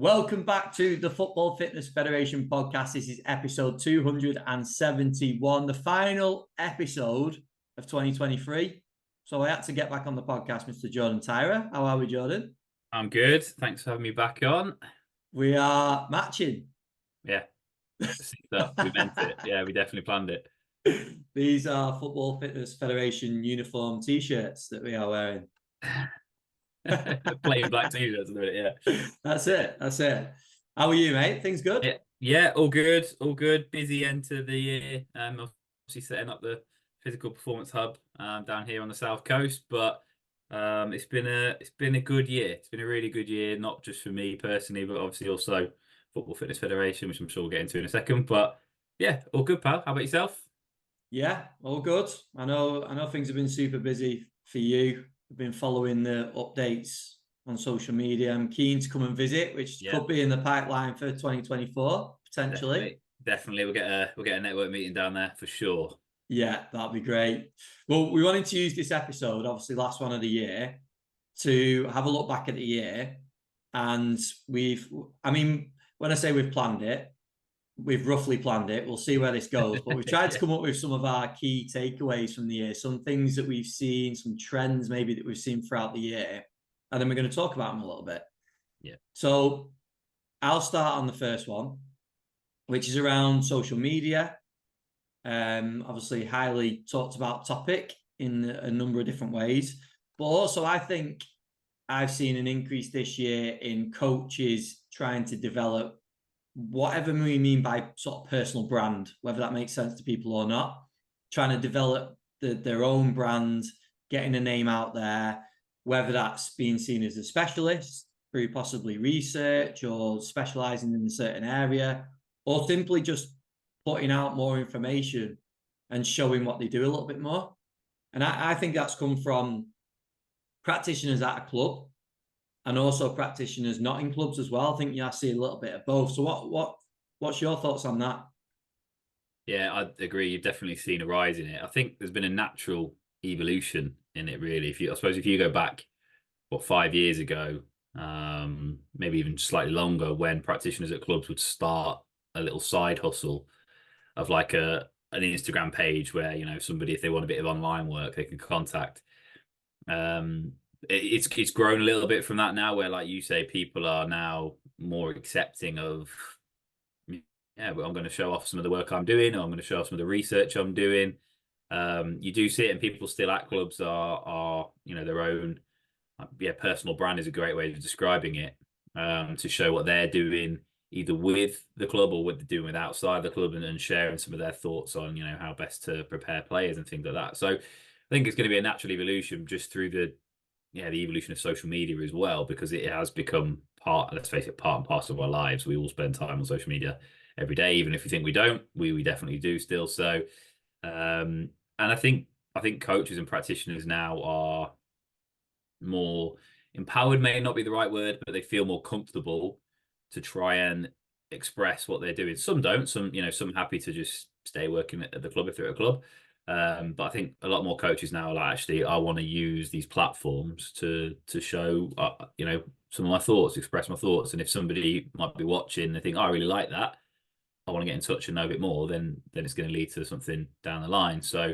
Welcome back to the Football Fitness Federation podcast. This is episode 271, the final episode of 2023. So I had to get back on the podcast, Mr. Jordan Tyrer. How are we, Jordan? I'm good. Thanks for having me back on. We are matching. Yeah, we meant it. Yeah, we definitely planned it. These are Football Fitness Federation uniform t-shirts that we are wearing. Plain black t-shirts, yeah. That's it. That's it. How are you, mate? Things good? Yeah, all good, all good. Busy end to the year. Obviously setting up the physical performance hub down here on the south coast, but it's been a good year. It's been a really good year, not just for me personally, but obviously also Football Fitness Federation, which I'm sure we'll get into in a second. But yeah, all good, pal. How about yourself? Yeah, all good. I know things have been super busy for you. I've been following the updates on social media. I'm keen to come and visit, which Yeah. could be in the pipeline for 2024, potentially. Definitely. We'll get a network meeting down there for sure. Yeah, that'd be great. Well, we wanted to use this episode, obviously last one of the year, to have a look back at the year. And when I say we've planned it, we've roughly planned it. We'll see where this goes, but we've tried to come up with some of our key takeaways from the year, some things that we've seen, some trends maybe that we've seen throughout the year, and then we're going to talk about them a little bit. Yeah. So I'll start on the first one, which is around social media. Obviously, highly talked about topic in a number of different ways, but also I think I've seen an increase this year in coaches trying to develop whatever we mean by sort of personal brand, whether that makes sense to people or not, trying to develop their own brand, getting a name out there, whether that's being seen as a specialist through possibly research or specializing in a certain area, or simply just putting out more information and showing what they do a little bit more. And I think that's come from practitioners at a club and also practitioners not in clubs as well. I think you see a little bit of both. So what's your thoughts on that? Yeah, I agree. You've definitely seen a rise in it. I think there's been a natural evolution in it, really. I suppose if you go back, 5 years ago, maybe even slightly longer, when practitioners at clubs would start a little side hustle of like an Instagram page where, somebody, if they want a bit of online work, they can contact. It's grown a little bit from that now, where, like you say, people are now more accepting of, yeah, but I'm going to show off some of the work I'm doing, or I'm going to show off some of the research I'm doing. You do see it, and people still at clubs are their own, personal brand is a great way of describing it, to show what they're doing either with the club or what they're doing with outside the club, and sharing some of their thoughts on how best to prepare players and things like that. So I think it's going to be a natural evolution just through the evolution of social media as well, because it has become let's face it, part and parcel of our lives. We all spend time on social media every day, even if we think we don't. We definitely do still. So, and I think coaches and practitioners now are more empowered, may not be the right word, but they feel more comfortable to try and express what they're doing. Some don't. Some happy to just stay working at the club if they're at a club. But I think a lot more coaches now are like, actually, I want to use these platforms to show, some of my thoughts, express my thoughts. And if somebody might be watching, they think, oh, I really like that, I want to get in touch and know a bit more, then it's going to lead to something down the line. So,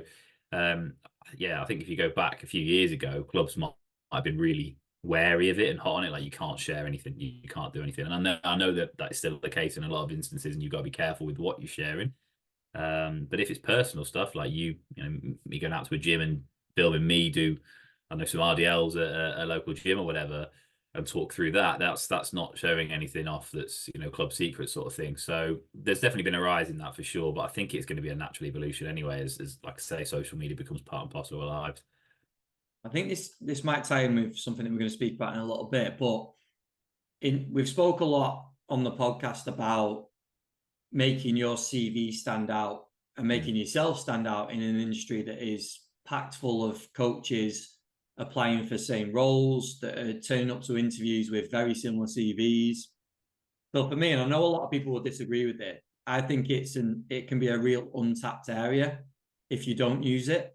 I think if you go back a few years ago, clubs might have been really wary of it and hot on it, like you can't share anything, you can't do anything. And I know that that's still the case in a lot of instances, and you've got to be careful with what you're sharing. But if it's personal stuff, like me going out to a gym and filming me do, I know, some RDLs at a local gym or whatever, and talk through that's not showing anything off that's club secret sort of thing. So there's definitely been a rise in that for sure, but I think it's going to be a natural evolution anyway, as like I say, social media becomes part and parcel of our lives. I think this might tie in with something that we're going to speak about in a little bit, but we've spoke a lot on the podcast about making your CV stand out and making yourself stand out in an industry that is packed full of coaches applying for the same roles, that are turning up to interviews with very similar CVs. But for me, and I know a lot of people will disagree with it, I think it can be a real untapped area if you don't use it.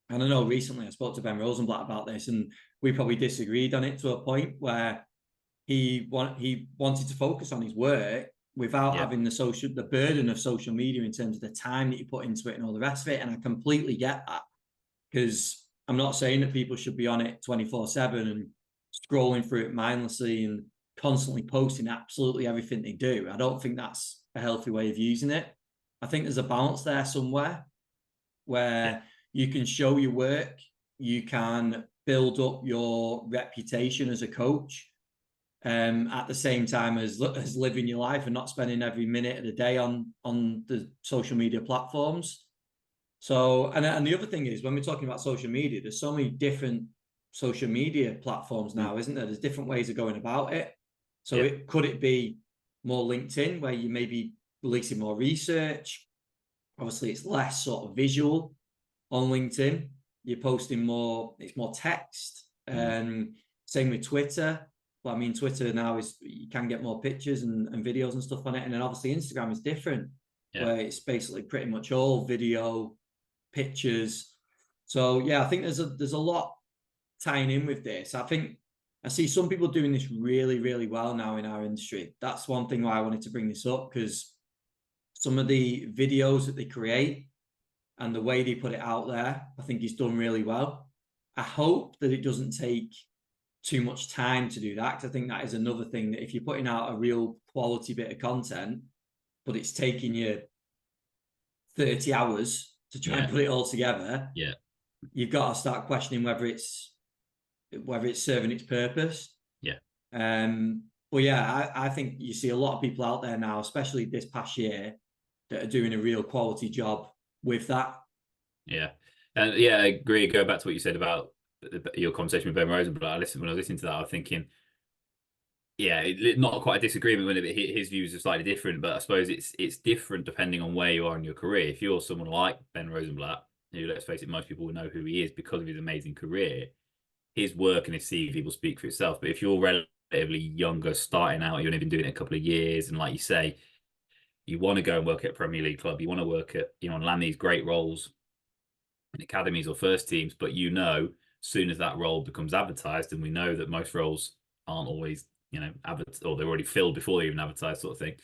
And I know recently I spoke to Ben Rosenblatt about this, and we probably disagreed on it to a point where he wanted to focus on his work without Yeah. having the burden of social media in terms of the time that you put into it and all the rest of it. And I completely get that, because I'm not saying that people should be on it 24/7 and scrolling through it mindlessly and constantly posting absolutely everything they do. I don't think that's a healthy way of using it. I think there's a balance there somewhere Yeah. where you can show your work, you can build up your reputation as a coach, at the same time as living your life and not spending every minute of the day on the social media platforms. So, and the other thing is, when we're talking about social media, there's so many different social media platforms now, isn't there? There's different ways of going about it. So, Yeah. could it be more LinkedIn, where you may be releasing more research? Obviously, it's less sort of visual on LinkedIn. You're posting more; it's more text. Same with Twitter. But I mean, Twitter now is, you can get more pictures and videos and stuff on it, and then obviously Instagram is different, Yeah. where it's basically pretty much all video, pictures. So yeah, I think there's a lot tying in with this. I think I see some people doing this really, really well now in our industry. That's one thing why I wanted to bring this up, because some of the videos that they create and the way they put it out there, I think is done really well. I hope that it doesn't take too much time to do that, because I think that is another thing, that if you're putting out a real quality bit of content, but it's taking you 30 hours to try and Yeah. put it all together, Yeah. you've got to start questioning whether it's serving its purpose. Yeah. But yeah, I think you see a lot of people out there now, especially this past year, that are doing a real quality job with that. Yeah. And yeah, I agree. Go back to what you said about your conversation with Ben Rosenblatt. When I was listening to that, I was thinking, yeah, not quite a disagreement with it, but his views are slightly different. But I suppose it's different depending on where you are in your career. If you're someone like Ben Rosenblatt, who, let's face it, most people will know who he is because of his amazing career, his work and his CV will speak for itself. But if you're relatively younger, starting out, you've only been doing it a couple of years, and like you say, you want to go and work at a Premier League club, you want to work at, and land these great roles in academies or first teams, but as soon as that role becomes advertised, and we know that most roles aren't always, advertised, or they're already filled before they're even advertised, sort of thing,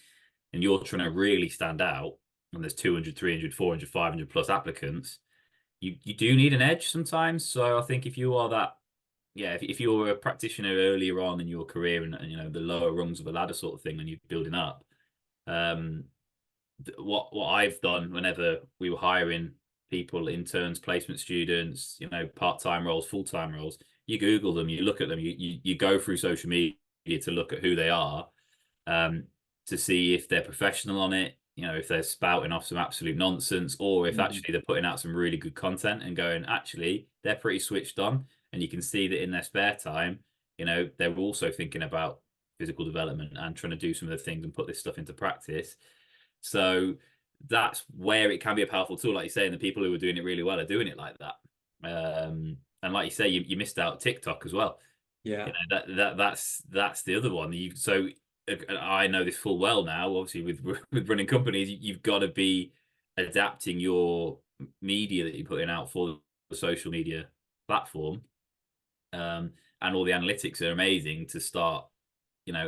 and you're trying to really stand out, and there's 200, 300, 400, 500 plus applicants, you do need an edge sometimes. So I think if you are that, if you're a practitioner earlier on in your career, and the lower rungs of a ladder sort of thing, and you're building up, what I've done whenever we were hiring people, interns, placement students, part-time roles, full-time roles, you Google them, you look at them, you go through social media to look at who they are, to see if they're professional on it, if they're spouting off some absolute nonsense, or if actually they're putting out some really good content and going, actually, they're pretty switched on. And you can see that in their spare time, they're also thinking about physical development and trying to do some of the things and put this stuff into practice. So that's where it can be a powerful tool, like you say, and the people who are doing it really well are doing it like that. And like you say, you missed out TikTok as well. Yeah. That's the other one. So I know this full well now. Obviously, with running companies, you've got to be adapting your media that you're putting out for the social media platform, and all the analytics are amazing to start,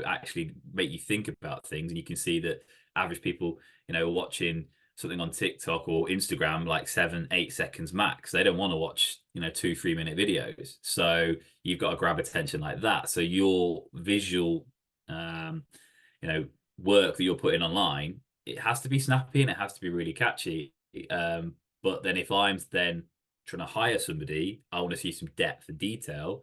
actually make you think about things. And you can see that average people, are watching something on TikTok or Instagram like 7-8 seconds max. They don't want to watch 2-3 minute videos. So you've got to grab attention like that. So your visual work that you're putting online, it has to be snappy and it has to be really catchy. But then if I'm then trying to hire somebody, I want to see some depth and detail.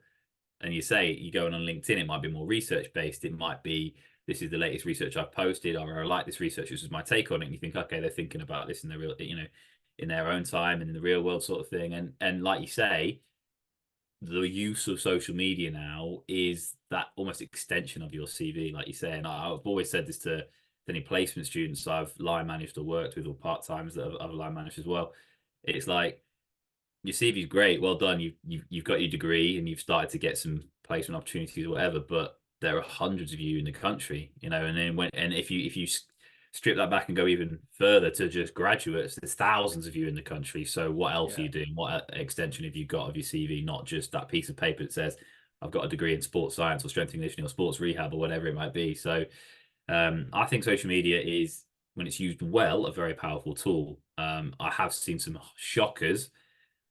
And you going on LinkedIn, it might be more research based. It might be, this is the latest research I've posted, or I like this research, this is my take on it. And you think, okay, they're thinking about this in their real, in their own time and in the real world sort of thing. And like you say, the use of social media now is that almost extension of your CV, like you say. And I've always said this to any placement students I've line managed or worked with, or part-timers that I've line managed as well. It's like, your CV is great, well done. You've got your degree and you've started to get some placement opportunities or whatever. But there are hundreds of you in the country, and then if you strip that back and go even further to just graduates, there's thousands of you in the country. So what else are you doing? What extension have you got of your CV? Not just that piece of paper that says I've got a degree in sports science or strength and conditioning or sports rehab or whatever it might be. So I think social media is, when it's used well, a very powerful tool. I have seen some shockers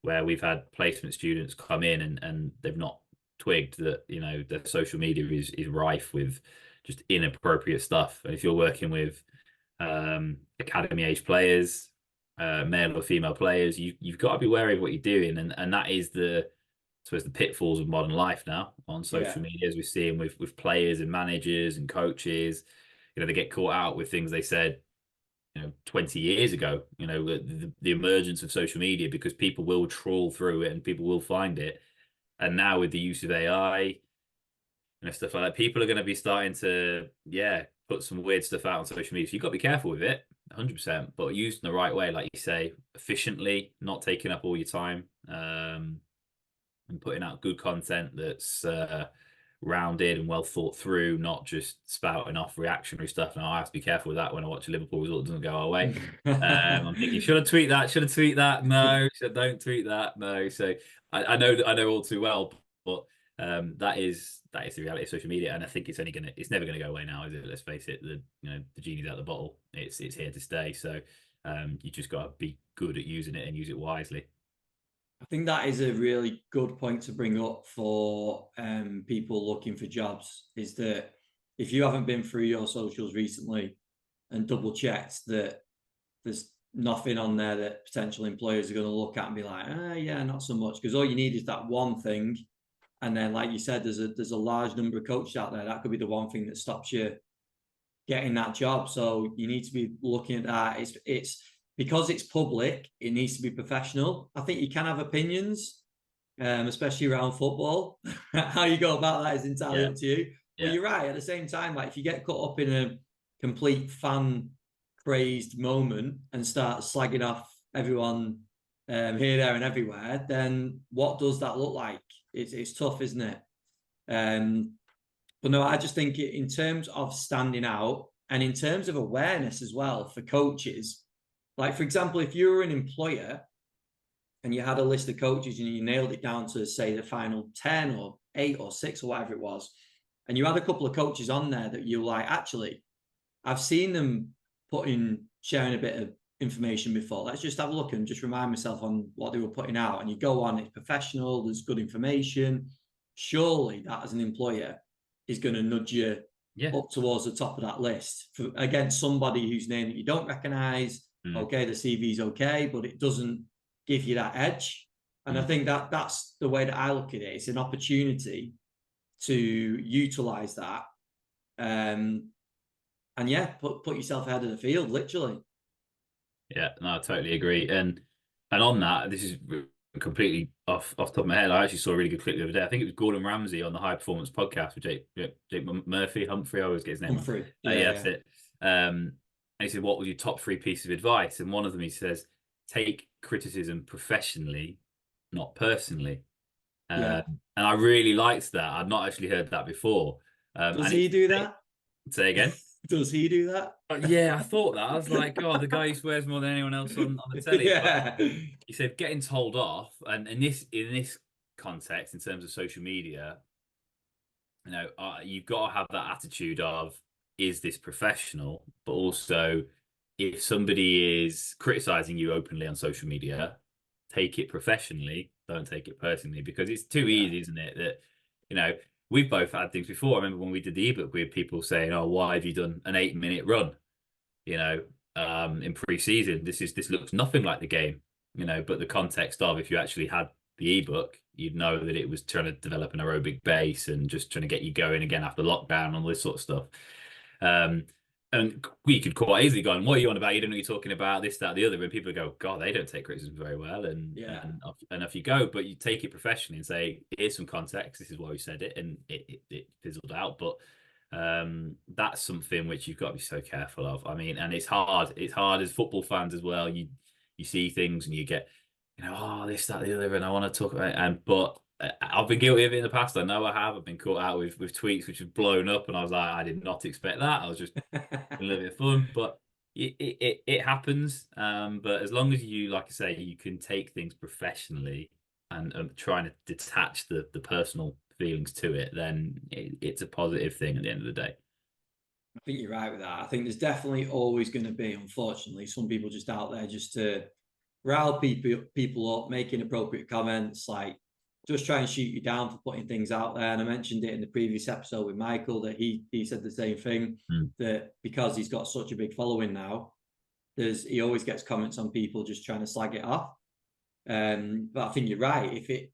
where we've had placement students come in and they've not twigged that, you know, the social media is rife with just inappropriate stuff. And if you're working with academy age players, male or female players, you've got to be wary of what you're doing, and that is the, I suppose, the pitfalls of modern life now on Yeah. social media, as we're seeing with players and managers and coaches. You know, they get caught out with things they said, you know, 20 years ago. You know, the emergence of social media, because people will trawl through it and people will find it. And now with the use of AI, you know, stuff like that, people are going to be starting to, yeah, put some weird stuff out on social media. So you've got to be careful with it, 100%, but used in the right way, like you say, efficiently, not taking up all your time, and putting out good content that's rounded and well thought through, not just spouting off reactionary stuff. Now I have to be careful with that when I watch a Liverpool result, it doesn't go our way. I'm thinking, should I tweet that? Should I tweet that? No, don't tweet that. No. So I know all too well, but that is the reality of social media, and I think it's never gonna go away now, is it? Let's face it, the genie's out the bottle. It's here to stay. So you just gotta be good at using it and use it wisely. I think that is a really good point to bring up for people looking for jobs, is that if you haven't been through your socials recently and double checked that there's nothing on there that potential employers are going to look at and be like, yeah, not so much. Because all you need is that one thing. And then, like you said, there's a large number of coaches out there. That could be the one thing that stops you getting that job. So you need to be looking at that. It's because it's public, it needs to be professional. I think you can have opinions, especially around football. How you go about that is entirely Yeah, up to you. But yeah. you're right. At the same time, like if you get caught up in a complete fan crazed moment and start slagging off everyone here, there, and everywhere, then what does that look like? It's tough, isn't it? Um, but no, I just think in terms of standing out and in terms of awareness as well for coaches, like for example, if you were an employer and you had a list of coaches and you nailed it down to say the final 10 or 8 or 6 or whatever it was, and you had a couple of coaches on there that you like, actually, I've seen them sharing a bit of information before. Let's just have a look and just remind myself on what they were putting out. And you go on, it's professional, there's good information. Surely that as an employer is going to nudge you Yeah. up towards the top of that list against somebody whose name that you don't recognize. Okay, the CV's okay, but it doesn't give you that edge. And I think that's the way that I look at it. It's an opportunity to utilize that. And yeah, put yourself ahead of the field, literally. Yeah, no, I totally agree. And on that, this is completely off the top of my head. I actually saw a really good clip the other day. I think it was Gordon Ramsay on the High Performance podcast with Jake Murphy, Humphrey. I always get his name Humphrey. wrong. Yeah, Yeah, yeah. that's it. And he said, "What was your top 3 pieces of advice?" And one of them, he says, "Take criticism professionally, not personally." Yeah. And I really liked that. I'd not actually heard that before. Does And he it's do that? say again. Does he do that? Yeah, I thought that. I was like, oh, the guy who swears more than anyone else on the telly. But Yeah. he said getting told off, and in this context, in terms of social media, you know, you've got to have that attitude of, is this professional? But also, if somebody is criticizing you openly on social media, take it professionally. Don't take it personally, because it's too Yeah. easy, isn't it? That, you know, we've both had things before. I remember when we did the ebook, we had people saying, "Oh, why have you done an 8-minute run?" You know, in pre-season, this looks nothing like the game. You know, but the context of, if you actually had the ebook, you'd know that it was trying to develop an aerobic base and just trying to get you going again after lockdown and all this sort of stuff. Um, and we could quite easily go on, "What are you on about? You don't know what you're talking about, this, that, the other." And people go, "God, they don't take criticism very well." And Yeah. and off you go. But you take it professionally and say, "Here's some context. This is why we said it," and it fizzled out. But that's something which you've got to be so careful of. I mean, and it's hard. It's hard as football fans as well. You see things and you get, you know, oh, this, that, the other, and I want to talk about it. And but I've been guilty of it in the past. I know I have. I've been caught out with tweets which have blown up, and I was like, I did not expect that. I was just a little bit of fun, but it happens. But as long as you, like I say, you can take things professionally and trying to detach the personal feelings to it, then it's a positive thing at the end of the day. I think you're right with that. I think there's definitely always going to be, unfortunately, some people just out there just to rile people up, making appropriate comments, like just try and shoot you down for putting things out there. And I mentioned it in the previous episode with Michael that he said the same thing, that because he's got such a big following now, he always gets comments on people just trying to slag it off. But I think you're right. If it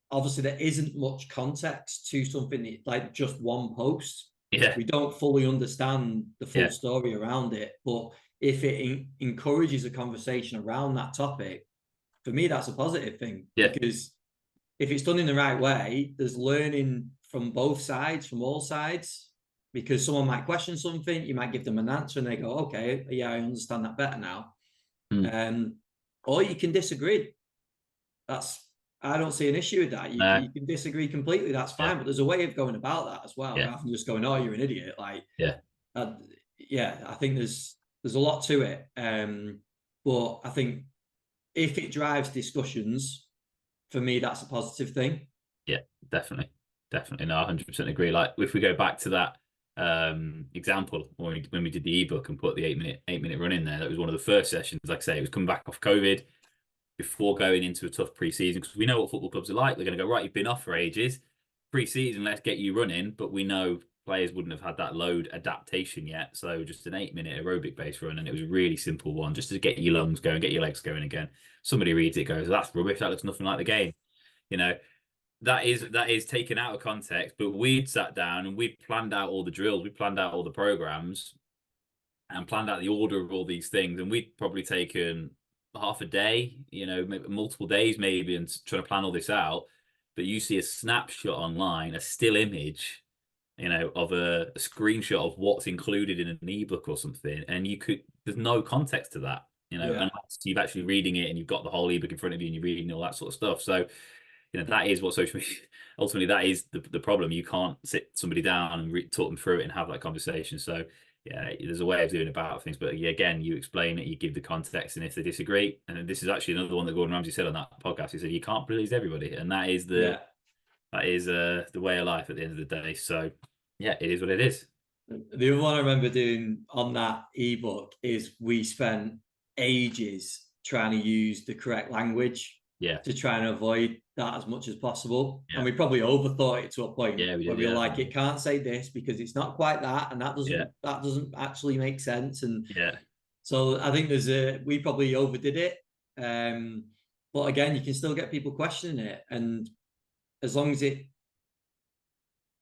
obviously there isn't much context to something that, like just one post, we don't fully understand the full story around it. But if it encourages a conversation around that topic, for me, that's a positive thing. Because if it's done in the right way, there's learning from both sides, from all sides. Because someone might question something, you might give them an answer, and they go, "Okay, yeah, I understand that better now." Or you can disagree. I don't see an issue with that. You can disagree completely. That's fine. But there's a way of going about that as well, rather than just going, "Oh, you're an idiot." Like, I think there's a lot to it. But I think if it drives discussions, for me, that's a positive thing. Yeah, definitely. No, 100% agree. Like if we go back to that example when we did the ebook and put the 8-minute run in there, that was one of the first sessions. Like I say, it was coming back off COVID before going into a tough pre-season, because we know what football clubs are like. They're going to go, right, you've been off for ages, pre-season, let's get you running. But we know players wouldn't have had that load adaptation yet, so just an 8-minute aerobic based run, and it was a really simple one just to get your lungs going, get your legs going again. Somebody reads it, goes, that's rubbish, that looks nothing like the game. That is taken out of context, but we'd sat down and we'd planned out all the drills, we planned out all the programs and planned out the order of all these things, and we'd probably taken half a day, multiple days maybe, and trying to plan all this out. But you see a snapshot online, a still image, of a screenshot of what's included in an ebook or something, and there's no context to that, unless you've actually reading it and you've got the whole ebook in front of you and you're reading all that sort of stuff. So that is what social media, ultimately, that is the problem. You can't sit somebody down and talk them through it and have that conversation. So yeah, there's a way of doing about things, but again, you explain it, you give the context, and if they disagree, and this is actually another one that Gordon Ramsay said on that podcast, he said you can't please everybody, and that is the way of life at the end of the day. So yeah, it is what it is. The other one I remember doing on that ebook is we spent ages trying to use the correct language to try and avoid that as much as possible. And we probably overthought it to a point where we were like, it can't say this because it's not quite that, and that doesn't actually make sense. And so I think we probably overdid it. But again, you can still get people questioning it, and as long as it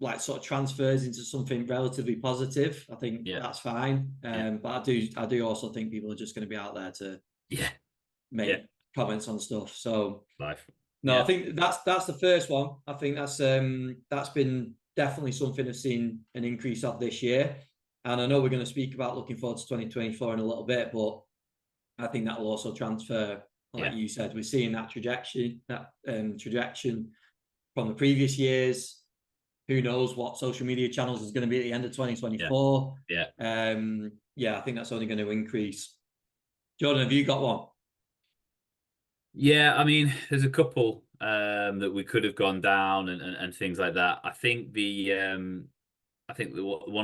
like sort of transfers into something relatively positive, I think that's fine. But I do also think people are just going to be out there to make comments on stuff. So I think that's the first one. I think that's been definitely something I've seen an increase of this year, and I know we're going to speak about looking forward to 2024 in a little bit, but I think that will also transfer, like you said. We're seeing that trajectory from the previous years. Who knows what social media channels is going to be at the end of 2024? I think that's only going to increase. Jordan, have you got one? Yeah, I mean, there's a couple that we could have gone down and things like that. I think one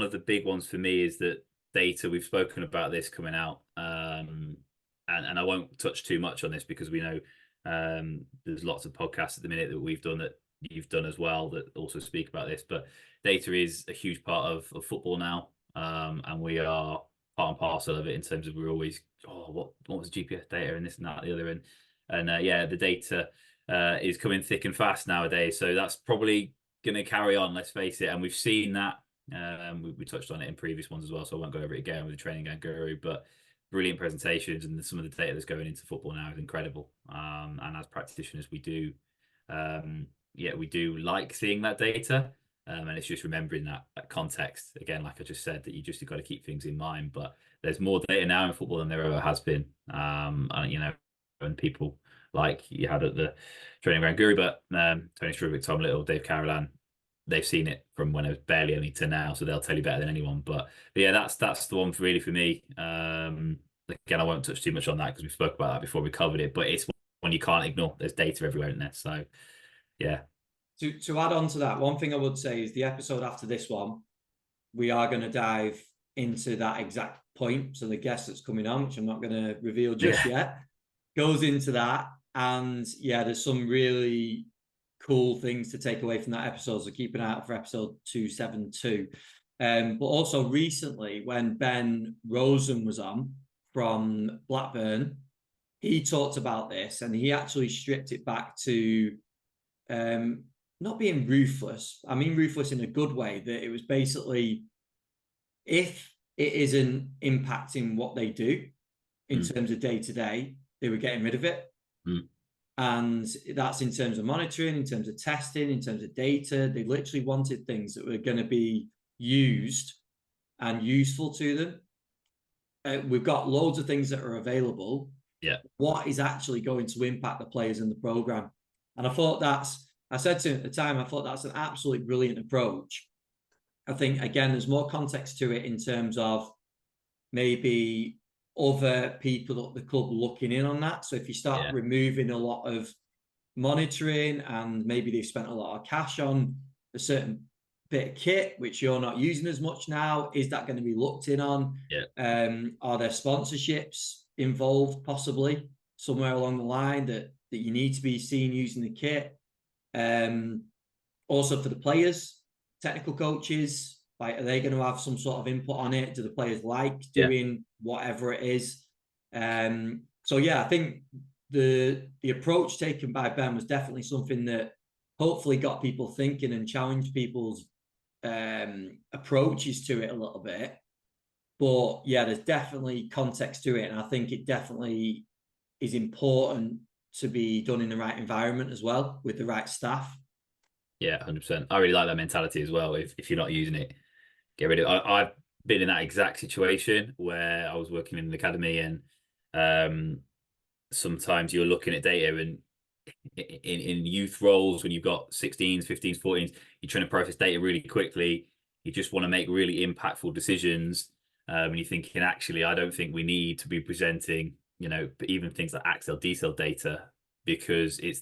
of the big ones for me is that data. We've spoken about this coming out, and I won't touch too much on this because we know there's lots of podcasts at the minute that we've done that you've done as well that also speak about this. But data is a huge part of football now, and we are part and parcel of it in terms of we're always, what was GPS data and this and that and the other, and the data is coming thick and fast nowadays. So that's probably going to carry on, let's face it. And we've seen that. We touched on it in previous ones as well, so I won't go over it again with the training gang guru, but brilliant presentations, and some of the data that's going into football now is incredible. And as practitioners, we do like seeing that data. And it's just remembering that context again, like I just said, that you've got to keep things in mind. But there's more data now in football than there ever has been. And people like you had at the training ground guru, but Tony Strubic, Tom Little, Dave Carolan, they've seen it from when I was barely any to now, so they'll tell you better than anyone. But yeah, that's the one really for me. Again, I won't touch too much on that because we spoke about that before we covered it. But it's one you can't ignore. There's data everywhere in there. So yeah. To add on to that, one thing I would say is the episode after this one, we are going to dive into that exact point. So the guest that's coming on, which I'm not going to reveal just yet, goes into that. And yeah, there's some really cool things to take away from that episode. So keep an eye out for episode 272. But also recently, when Ben Rosen was on from Blackburn, he talked about this and he actually stripped it back to not being ruthless. I mean, ruthless in a good way, that it was basically if it isn't impacting what they do in terms of day to day, they were getting rid of it. And that's in terms of monitoring, in terms of testing, in terms of data. They literally wanted things that were going to be used and useful to them. We've got loads of things that are available. Yeah. What is actually going to impact the players in the program? And I said to him at the time, I thought that's an absolutely brilliant approach. I think, again, there's more context to it in terms of maybe other people at the club looking in on that. So if you start removing a lot of monitoring and maybe they've spent a lot of cash on a certain bit of kit, which you're not using as much now, is that going to be looked in on? Are there sponsorships involved possibly somewhere along the line that you need to be seen using the kit? Also for the players, technical coaches, like, are they going to have some sort of input on it? Do the players like doing whatever it is? So yeah, I think the approach taken by Ben was definitely something that hopefully got people thinking and challenged people's approaches to it a little bit. But yeah, there's definitely context to it, and I think it definitely is important to be done in the right environment as well, with the right staff. Yeah, 100%. I really like that mentality as well. If you're not using it, get rid of it. I've been in that exact situation where I was working in an academy, and sometimes you're looking at data, and in youth roles, when you've got 16s, 15s, 14s, you're trying to process data really quickly. You just want to make really impactful decisions. And you're thinking, actually, I don't think we need to be presenting, even things like Excel, decel data, because it's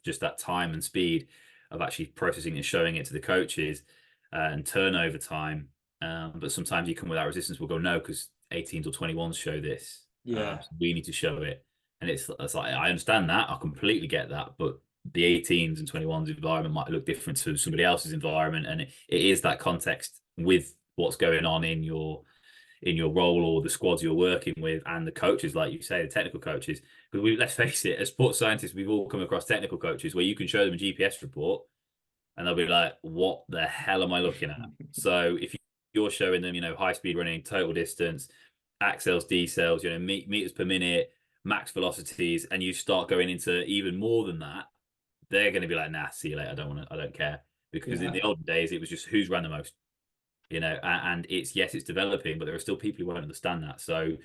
just that time and speed of actually processing and showing it to the coaches and turnover time. But sometimes you come with that resistance. We'll go, no, because 18s or 21s show this. So we need to show it. And it's like, I understand that. I completely get that. But the 18s and 21s environment might look different to somebody else's environment. And it is that context with what's going on in your role or the squads you're working with, and the coaches, like you say, the technical coaches. Because let's face it, as sports scientists, we've all come across technical coaches where you can show them a GPS report and they'll be like, what the hell am I looking at? So if you're showing them, high speed running, total distance, accels, decels, meters per minute, max velocities, and you start going into even more than that, they're going to be like, nah, see you later. I don't care. Because in the olden days, it was just who's ran the most, and it's developing, but there are still people who won't understand that. So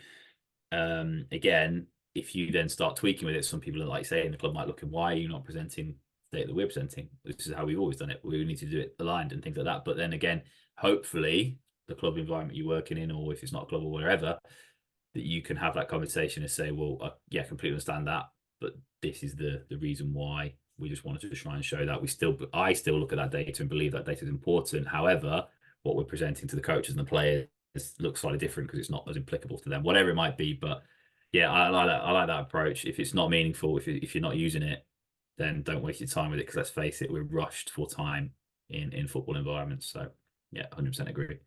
again, if you then start tweaking with it, some people are like saying the club might look, and why are you not presenting data that we're presenting? This is how we've always done it. We need to do it aligned and things like that. But then again, hopefully the club environment you're working in, or if it's not a club or wherever, that you can have that conversation and say, well, yeah, completely understand that, but this is the reason why. We just wanted to try and show that I still look at that data and believe that data is important. However, what we're presenting to the coaches and the players looks slightly different because it's not as applicable to them, whatever it might be. But yeah, I like that approach. If it's not meaningful, if you're not using it, then don't waste your time with it, because let's face it, we're rushed for time in football environments. So yeah, 100% agree.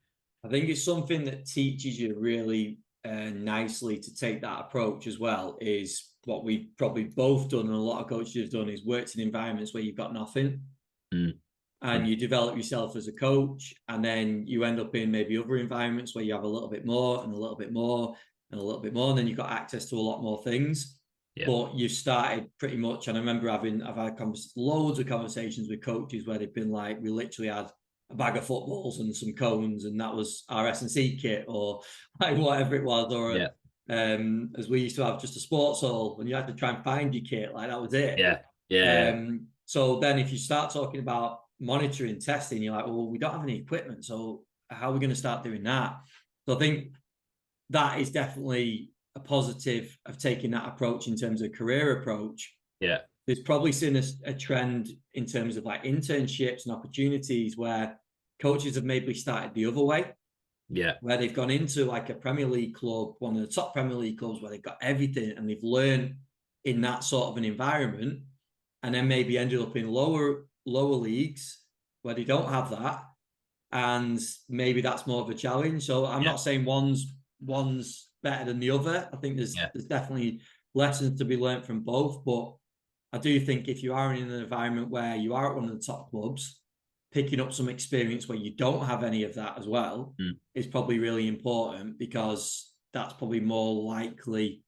I think it's something that teaches you really nicely to take that approach as well, is what we've probably both done and a lot of coaches have done, is worked in environments where you've got nothing. And you develop yourself as a coach, and then you end up in maybe other environments where you have a little bit more and a little bit more and a little bit more, and then you've got access to a lot more things. But you've started pretty much, and I remember I've had loads of conversations with coaches where they've been like, we literally had a bag of footballs and some cones, and that was our S&C kit, or like whatever it was, or as we used to have just a sports hall, and you had to try and find your kit, like that was it. So then if you start talking about monitoring, testing, you're like, well, we don't have any equipment, so how are we going to start doing that? So I think that is definitely a positive of taking that approach in terms of career approach. there's probably seen a trend in terms of like internships and opportunities where coaches have maybe started the other way, Yeah. where they've gone into like a Premier League club, one of the top Premier League clubs, where they've got everything and they've learned in that sort of an environment, and then maybe ended up in lower leagues where they don't have that, and maybe that's more of a challenge. So I'm not saying one's better than the other. I think there's definitely lessons to be learned from both, but I do think if you are in an environment where you are at one of the top clubs, picking up some experience where you don't have any of that as well is probably really important, because that's probably more likely,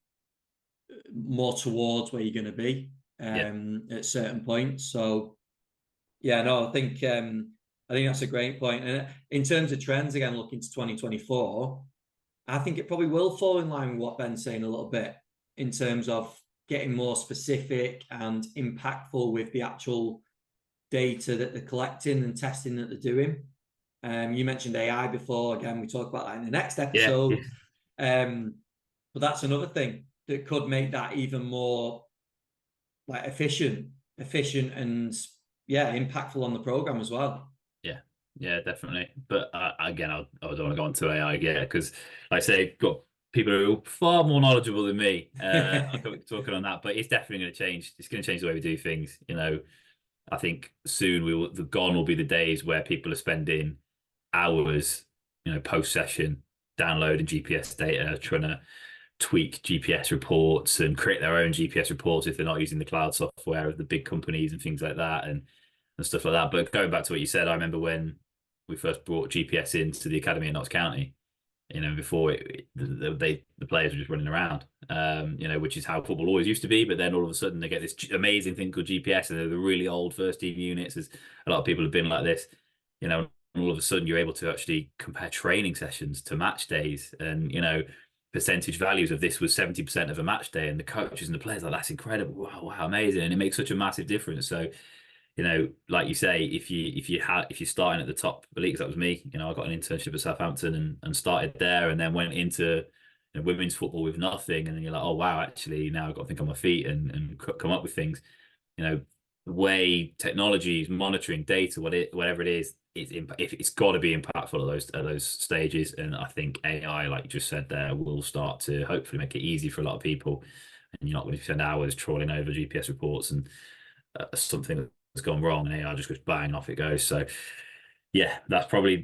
more towards where you're going to be at certain points. So yeah, no, I think that's a great point. And in terms of trends, again, looking to 2024, I think it probably will fall in line with what Ben's saying a little bit in terms of getting more specific and impactful with the actual data that they're collecting and testing that they're doing. You mentioned AI before. Again, we talk about that in the next episode. But that's another thing that could make that even more like efficient and impactful on the program as well. Yeah, definitely. But again, I don't want to go on to AI yet, because, like I say, got people who are far more knowledgeable than me talking on that. But it's definitely going to change. It's going to change the way we do things. I think soon gone will be the days where people are spending hours, post session, downloading GPS data, trying to tweak GPS reports and create their own GPS reports if they're not using the cloud software of the big companies and things like that, and stuff like that. But going back to what you said, I remember when we first brought GPS into the academy in Notts County, before the players were just running around, which is how football always used to be. But then all of a sudden they get this amazing thing called GPS, and they're the really old first team units. As a lot of people have been like this, and all of a sudden you're able to actually compare training sessions to match days, and percentage values of this was 70% of a match day, and the coaches and the players are like, that's incredible, wow, amazing, and it makes such a massive difference. So like you say, if you're starting at the top of the leagues, that was me. I got an internship at Southampton and started there, and then went into women's football with nothing, and then you're like, oh wow, actually now I've got to think on my feet and come up with things. The way technology is monitoring data, whatever it is, it's got to be impactful at those stages. And I think AI, like you just said there, will start to hopefully make it easy for a lot of people, and you're not going to spend hours trawling over GPS reports and something has gone wrong, and AI just goes bang, off it goes. So yeah, that's probably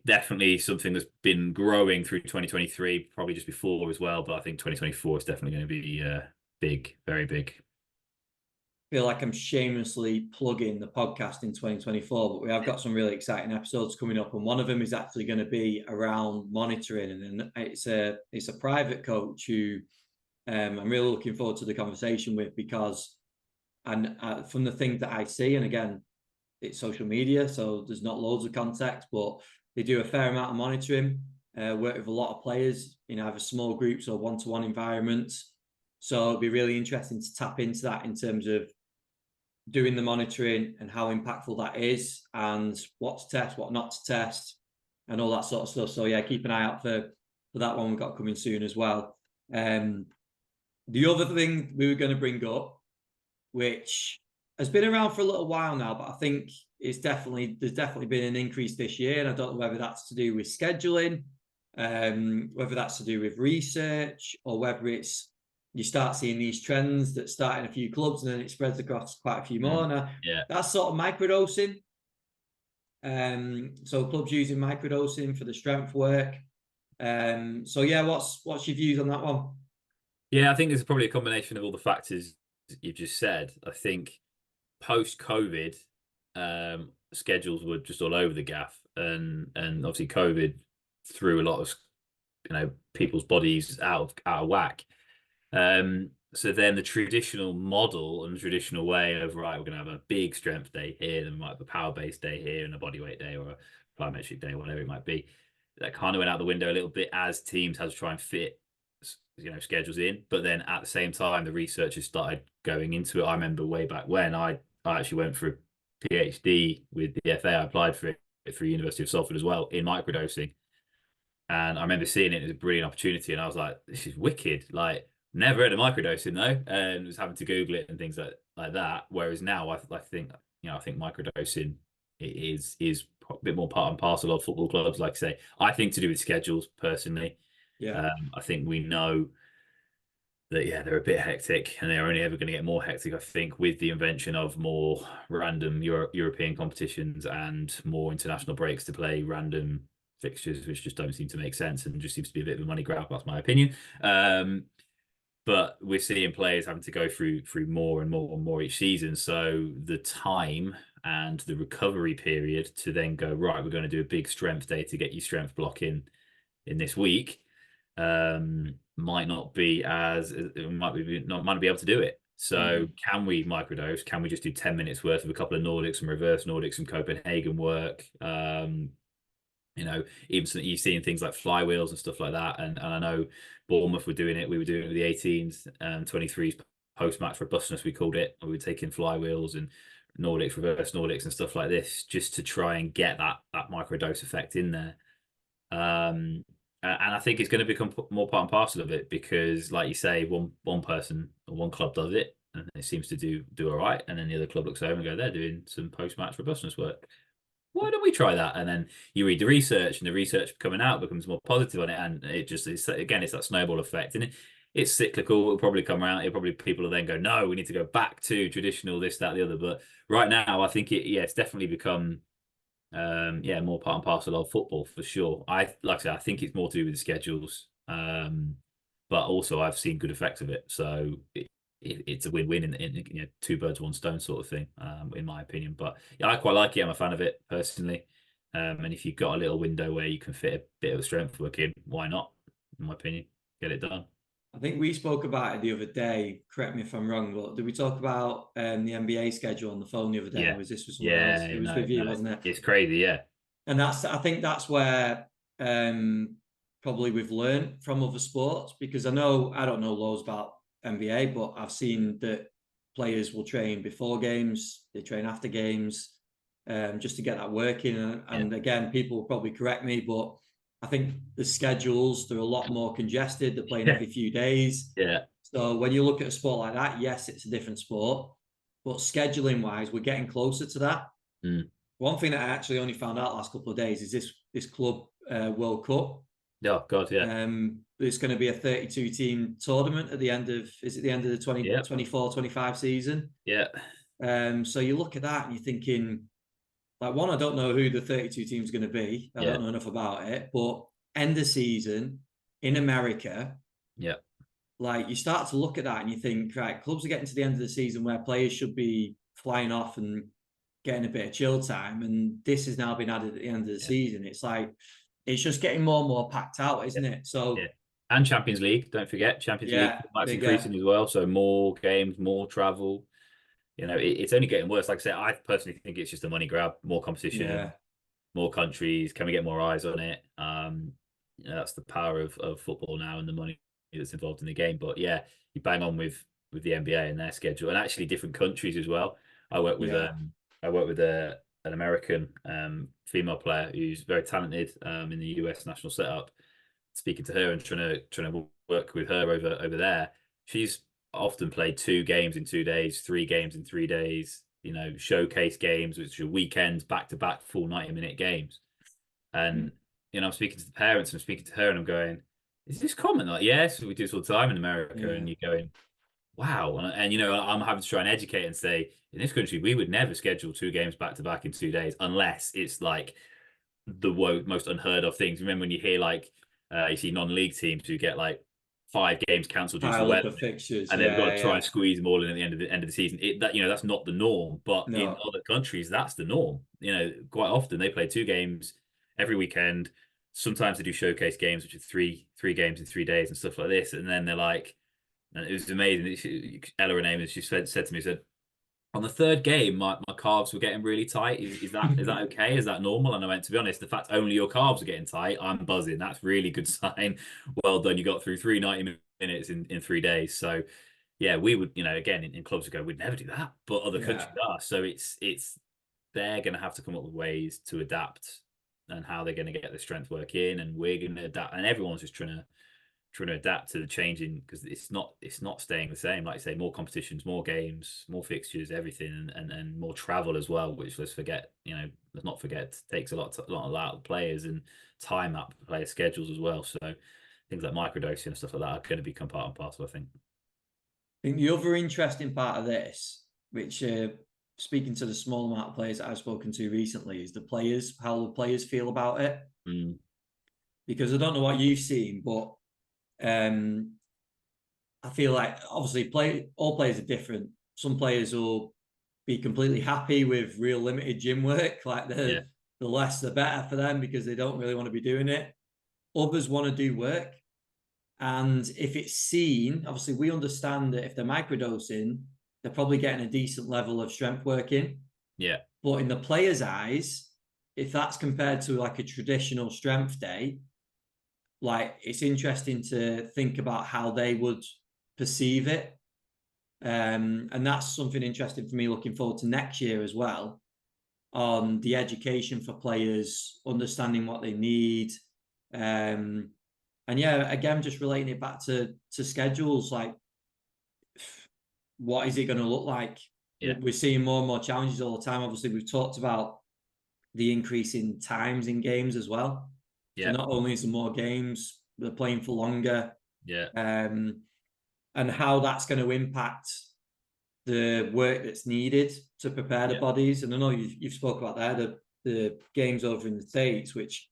definitely something that's been growing through 2023, probably just before as well. But I think 2024 is definitely going to be big, very big. I feel like I'm shamelessly plugging the podcast in 2024, but we have got some really exciting episodes coming up, and one of them is actually going to be around monitoring, and it's a private coach who I'm really looking forward to the conversation with, because from the things that I see, and again, it's social media, so there's not loads of context, but they do a fair amount of monitoring, work with a lot of players in either small groups or one-to-one environments. So it'd be really interesting to tap into that in terms of doing the monitoring and how impactful that is, and what to test, what not to test, and all that sort of stuff. So yeah, keep an eye out for that one we've got coming soon as well. The other thing we were going to bring up, which has been around for a little while now, but I think there's definitely been an increase this year, and I don't know whether that's to do with scheduling, whether that's to do with research, or whether it's you start seeing these trends that start in a few clubs and then it spreads across quite a few more. Now, that's sort of microdosing. So clubs using microdosing for the strength work. So yeah, what's your views on that one? Yeah, I think there's probably a combination of all the factors you've just said. I think post-COVID, schedules were just all over the gaff, and obviously COVID threw a lot of people's bodies out of whack. So then the traditional model and the traditional way of, right, we're going to have a big strength day here, and we might have a power-based day here, and a bodyweight day, or a plyometric day, whatever it might be. That kind of went out the window a little bit as teams had to try and fit schedules in. But then at the same time, the researchers started going into it. I remember way back when I actually went for a PhD with the FA. I applied for it through University of Salford as well in microdosing. And I remember seeing it as a brilliant opportunity, and I was like, this is wicked. Like, never heard of microdosing though, and was having to Google it and things like that. Whereas now, I think, I think microdosing is a bit more part and parcel of football clubs. Like I say, I think to do with schedules personally. Yeah. I think we know that, they're a bit hectic, and they're only ever going to get more hectic, I think, with the invention of more random European competitions and more international breaks to play random fixtures, which just don't seem to make sense and just seems to be a bit of a money grab. That's my opinion. But we're seeing players having to go through more and more and more each season. So the time and the recovery period to then go, right, we're going to do a big strength day to get you strength blocking in this week, might not be might be able to do it. So can we microdose? Can we just do 10 minutes worth of a couple of Nordics and reverse Nordics and Copenhagen work? Even so, you're seeing things like flywheels and stuff like that. And I know Bournemouth were doing it. We were doing it with the 18s and 23s post-match robustness, we called it. We were taking flywheels and Nordics, reverse Nordics and stuff like this, just to try and get that microdose effect in there. And I think it's going to become more part and parcel of it, because, like you say, one person or one club does it and it seems to do all right, and then the other club looks over and go, they're doing some post-match robustness work. Why don't we try that? And then you read the research, and the research coming out becomes more positive on it, and it's that snowball effect, and it's cyclical. It'll probably come around. People will then go, no, we need to go back to traditional this, that, the other. But right now, I think it's definitely become more part and parcel of football for sure. Like I said, I think it's more to do with the schedules, but also I've seen good effects of it. So it's a win-win in two birds, one stone sort of thing, in my opinion. But I quite like it. I'm a fan of it personally. And if you've got a little window where you can fit a bit of strength work in, why not? In my opinion, get it done. I think we spoke about it the other day. Correct me if I'm wrong, but did we talk about the NBA schedule on the phone the other day? Yeah, Or was this with someone else? yeah, It was no, with you, wasn't it? it's crazy. Yeah, And I think that's where probably we've learned from other sports, because I don't know loads about NBA, but I've seen that players will train before games, they train after games, just to get that working. And again, people will probably correct me, but I think the schedules, they're a lot more congested. They're playing every few days. yeah, So when you look at a sport like that, yes, it's a different sport, but scheduling wise, we're getting closer to that. mm. One thing that I actually only found out last couple of days is this club World Cup. Oh God, yeah, It's going to be a 32 team tournament at the end of, is it the end of the yeah, 24-25 season? yeah, So you look at that and you're thinking, like, one, I don't know who the 32 teams are going to be. I yeah, don't know enough about it, but end of season in America, yeah, like, you start to look at that and you think, right, clubs are getting to the end of the season where players should be flying off and getting a bit of chill time, and this has now been added at the end of the season. It's like, it's just getting more and more packed out, isn't it? yeah. So And Champions League, don't forget, Champions League yeah, that's bigger. increasing as well. So more games, more travel. It's only getting worse. Like I said, I personally think it's just a money grab, more competition, Yeah, more countries. Can we get more eyes on it? That's the power of football now and the money that's involved in the game. But yeah, you bang on with the NBA and their schedule, and actually different countries as well. I work with yeah. an American female player who's very talented in the US national setup. Speaking to her and trying to work with her over there, she's often played 2 games in 2 days, 3 games in 3 days. Showcase games, which are weekends, back to back, full 90-minute games. And I'm speaking to the parents and I'm speaking to her, and I'm going, "Is this common?" Like, yes, we do this all the time in America. Yeah. And you're going, wow. And I'm having to try and educate and say, in this country, we would never schedule 2 games back to back in 2 days unless it's like the most unheard of things. Remember when you hear like you see non-league teams who get like 5 games cancelled due to the Pile up weather, of fixtures. and they've got Yeah, to try yeah. and squeeze them all in at the end of the season. That's not the norm, but in No. other countries, that's the norm. Quite often they play 2 games every weekend. Sometimes they do showcase games, which are three games in 3 days and stuff like this. And then they're like, and it was amazing. Ella, her name, and she said to me, said, on the third game, my calves were getting really tight. Is that okay? Is that normal? And I went, to be honest, the fact only your calves are getting tight, I'm buzzing. That's really good sign. Well done. You got through 90 minutes in 3 days. So yeah, we would, again, in clubs ago, we'd never do that, but other Yeah. countries are. So it's they're going to have to come up with ways to adapt and how they're going to get the strength work in, and we're going to adapt, and everyone's just trying to adapt to the changing, because it's not staying the same. Like you say, more competitions, more games, more fixtures, everything, and more travel as well. Which let's not forget takes a lot out of players and time up player schedules as well. So things like microdosing and stuff like that are going to become part and parcel, I think. I think the other interesting part of this, which speaking to the small amount of players that I've spoken to recently, is how the players feel about it. Mm. Because I don't know what you've seen, but I feel like obviously all players are different. Some players will be completely happy with real limited gym work, like the less the better for them because they don't really want to be doing it. Others want to do work. And if it's seen, obviously we understand that if they're microdosing, they're probably getting a decent level of strength working. Yeah. But in the player's eyes, if that's compared to like a traditional strength day, like it's interesting to think about how they would perceive it. And that's something interesting for me looking forward to next year as well, on the education for players, understanding what they need. And yeah, again, just relating it back to schedules, like what is it going to look like? Yeah. We're seeing more and more challenges all the time. Obviously, we've talked about the increase in times in games as well. So Yeah. not only is there more games, they're playing for longer. Yeah. And how that's going to impact the work that's needed to prepare the bodies. And I know you've spoke about the games over in the States, which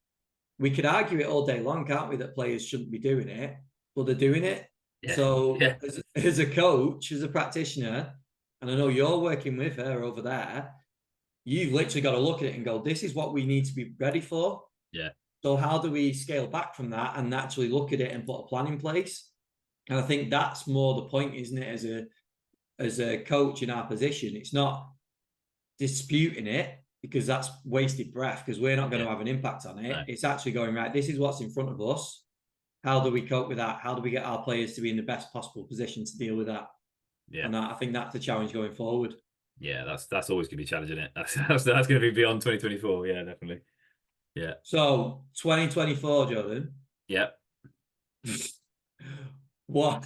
we could argue it all day long, can't we, that players shouldn't be doing it, but they're doing it. Yeah. So Yeah. as a coach, as a practitioner, and I know you're working with her over there, you've literally got to look at it and go, this is what we need to be ready for. Yeah. So how do we scale back from that and actually look at it and put a plan in place? And I think that's more the point, isn't it? As a coach in our position, it's not disputing it because that's wasted breath because we're not going to have an impact on it. No. It's actually going, right, this is what's in front of us. How do we cope with that? How do we get our players to be in the best possible position to deal with that? Yeah. And I think that's the challenge going forward. Yeah, that's always going to be challenging it. That's going to be beyond 2024. Yeah, definitely. Yeah. So 2024, Jordan. Yeah. What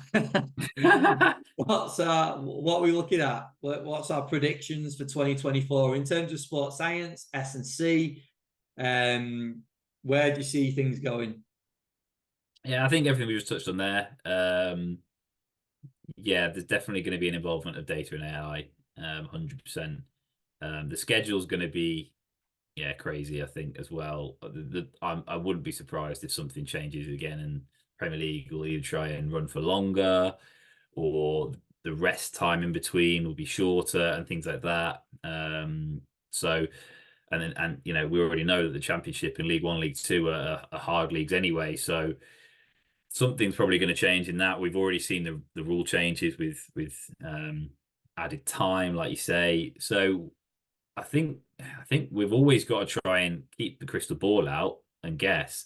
what are we looking at? What's our predictions for 2024 in terms of sports science, S&C? Where do you see things going? Yeah, I think everything we just touched on there. Yeah, there's definitely going to be an involvement of data and AI, 100%. The schedule's going to be crazy, I think, as well. I wouldn't be surprised if something changes again, and Premier League will either try and run for longer, or the rest time in between will be shorter and things like that. So, and we already know that the Championship and League One, League Two are hard leagues anyway. So something's probably going to change in that. We've already seen the rule changes with added time, like you say. So I think we've always got to try and keep the crystal ball out and guess,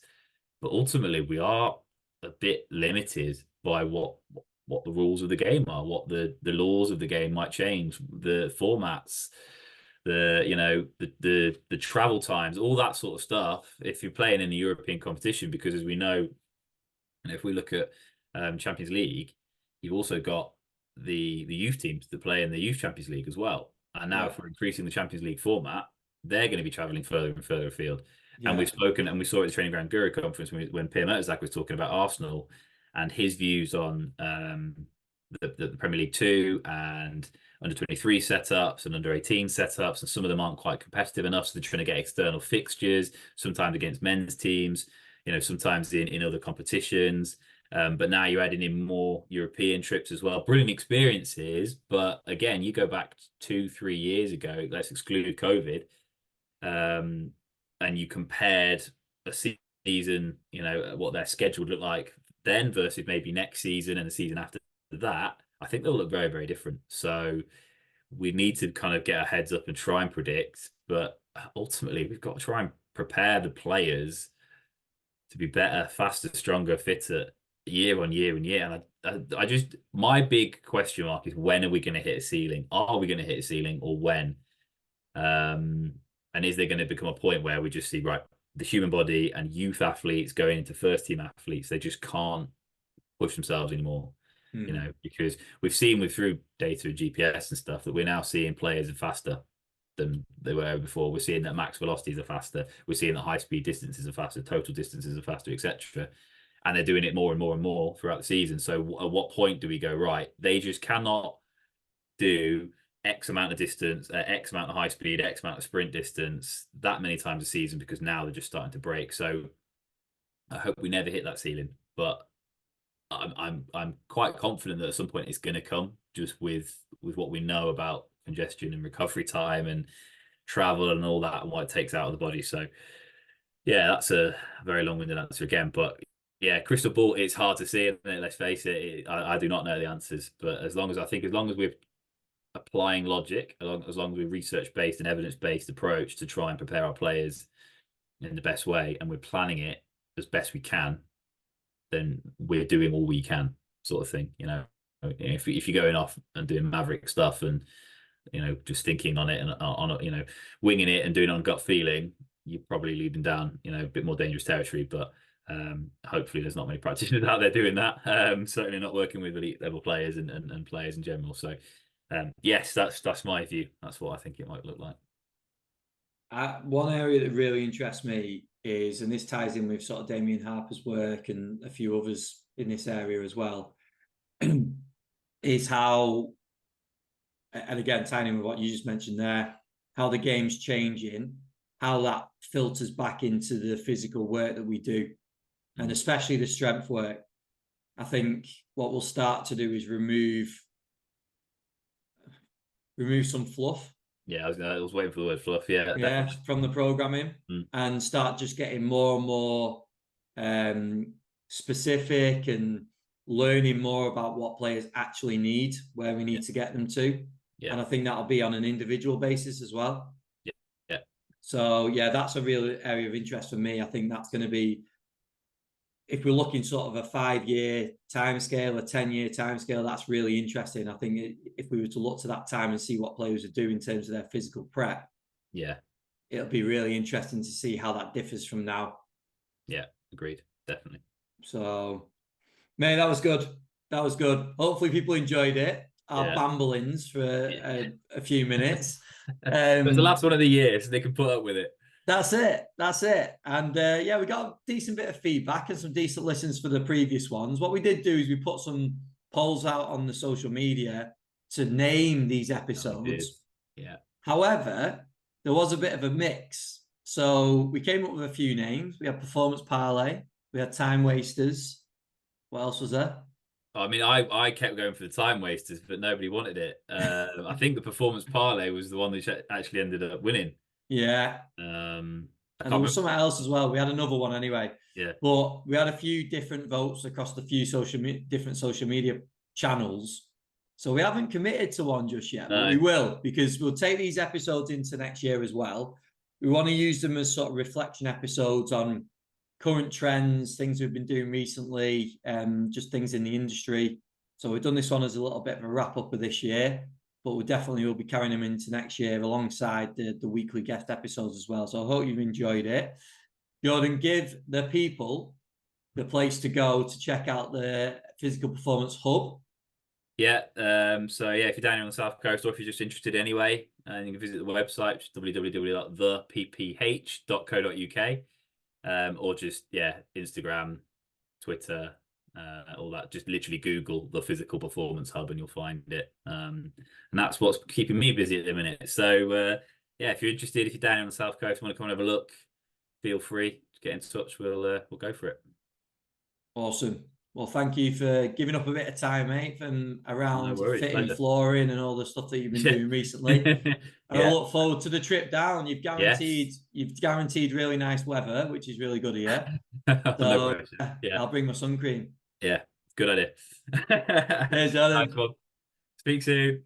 but ultimately we are a bit limited by what the rules of the game are, what the laws of the game might change, the formats, the travel times, all that sort of stuff. If you're playing in a European competition, because as we know, and if we look at Champions League, you've also got the youth teams that play in the Youth Champions League as well. And now, if we're increasing the Champions League format, they're going to be traveling further and further afield. Yeah. And we've spoken, and we saw at the Training Ground Guru conference when Pierre Mertesacker was talking about Arsenal and his views on the Premier League 2 and under 23 setups and under 18 setups. And some of them aren't quite competitive enough, so they're trying to get external fixtures, sometimes against men's teams, sometimes in other competitions. But now you're adding in more European trips as well. Brilliant experiences. But again, you go back 2-3 years ago, let's exclude COVID, and you compared a season, what their schedule would look like then versus maybe next season and the season after that, I think they'll look very, very different. So we need to kind of get our heads up and try and predict. But ultimately, we've got to try and prepare the players to be better, faster, stronger, fitter year on year and year. And I just, my big question mark is, when are we going to hit a ceiling? Are we going to hit a ceiling, or when? And is there going to become a point where we just see, right, the human body and youth athletes going into first team athletes, they just can't push themselves anymore. You Mm. know, because we've seen through data and GPS and stuff that we're now seeing players are faster than they were before. We're seeing that max velocities are faster. We're seeing that high speed distances are faster, total distances are faster, etc. And they're doing it more and more and more throughout the season. So at what point do we go, right? They just cannot do X amount of distance, X amount of high speed, X amount of sprint distance that many times a season, because now they're just starting to break. So I hope we never hit that ceiling, but I'm quite confident that at some point it's going to come, just with what we know about congestion and recovery time and travel and all that and what it takes out of the body. So yeah, that's a very long-winded answer again, but yeah, crystal ball, it's hard to see, isn't it? Let's face it, I do not know the answers, but as long as we're applying logic, as long as we're research-based and evidence-based approach to try and prepare our players in the best way, and we're planning it as best we can, then we're doing all we can, sort of thing. You know, if you're going off and doing maverick stuff and just thinking on it and winging it and doing it on gut feeling, you're probably leading down a bit more dangerous territory. But hopefully there's not many practitioners out there doing that. Certainly not working with elite level players and players in general. So yes, that's my view. That's what I think it might look like. One area that really interests me is, and this ties in with sort of Damien Harper's work and a few others in this area as well, is how, and again, tying in with what you just mentioned there, how the game's changing, how that filters back into the physical work that we do, and especially the strength work. I think what we'll start to do is remove some fluff. Yeah, I was waiting for the word fluff. Yeah, definitely. From the programming, and start just getting more and more specific and learning more about what players actually need, where we need to get them to. Yeah. And I think that'll be on an individual basis as well. Yeah. Yeah. So yeah, that's a real area of interest for me. I think that's going to be, if we're looking sort of a 5-year timescale, a 10-year timescale, that's really interesting. I think if we were to look to that time and see what players are doing in terms of their physical prep, yeah, it'll be really interesting to see how that differs from now. Yeah, agreed, definitely. So, mate, that was good. That was good. Hopefully, people enjoyed it. Our bamblings for a few minutes. It was the last one of the year, so they can put up with it. That's it. That's it. And yeah, we got a decent bit of feedback and some decent listens for the previous ones. What we did do is we put some polls out on the social media to name these episodes. Yeah. However, there was a bit of a mix. So we came up with a few names. We had Performance Parlay. We had Time Wasters. What else was there? I mean, I kept going for the Time Wasters, but nobody wanted it. I think the Performance Parlay was the one that actually ended up winning. Yeah. And there was something else as well. We had another one anyway. Yeah. But we had a few different votes across the few different social media channels. So we haven't committed to one just yet, but we will, because we'll take these episodes into next year as well. We want to use them as sort of reflection episodes on current trends, things we've been doing recently, just things in the industry. So we've done this one as a little bit of a wrap up of this year, but we definitely will be carrying them into next year alongside the weekly guest episodes as well. So I hope you've enjoyed it. Jordan, give the people the place to go to check out the Physical Performance Hub. Yeah. So yeah, if you're down here on the South Coast, or if you're just interested anyway, you can visit the website, which is www.thepph.co.uk, or just Instagram, Twitter, all that. Just literally Google the Physical Performance Hub and you'll find it. And that's what's keeping me busy at the minute. So yeah, if you're interested, if you're down here on the South Coast, want to come and have a look, feel free to get in touch. We'll go for it. Awesome. Well, thank you for giving up a bit of time, mate, from around fitting flooring and all the stuff that you've been doing recently. And I look forward to the trip down. You've guaranteed really nice weather, which is really good here. So I'll bring my sun cream. Yeah, good idea. Cheers, Jordan. Speak soon.